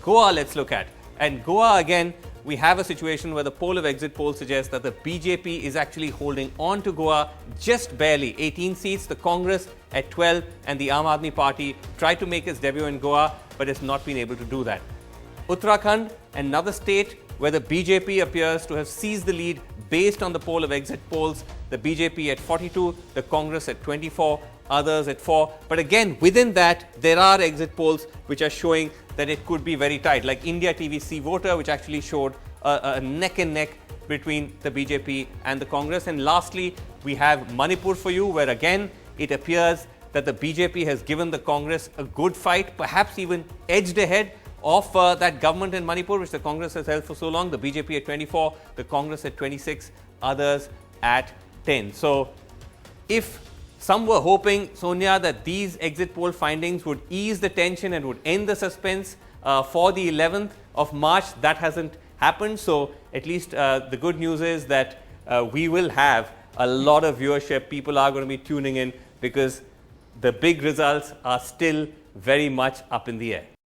Goa, let's look at. And Goa, again, we have a situation where the poll of exit polls suggests that the BJP is actually holding on to Goa just barely. 18 seats, the Congress at 12, and the Aam Aadmi Party tried to make its debut in Goa, but has not been able to do that. Uttarakhand, another state where the BJP appears to have seized the lead based on the poll of exit polls. The BJP at 42, the Congress at 24, others at 4. But again, within that, there are exit polls which are showing that it could be very tight, like India TV C Voter, which actually showed a neck and neck between the BJP and the Congress. And lastly, we have Manipur for you, where again, it appears that the BJP has given the Congress a good fight, perhaps even edged ahead of that government in Manipur, which the Congress has held for so long. The BJP at 24, the Congress at 26, others at 10. So if some were hoping, Sonia, that these exit poll findings would ease the tension and would end the suspense for the 11th of March, that hasn't happened. So at least the good news is that we will have a lot of viewership. People are going to be tuning in because the big results are still very much up in the air.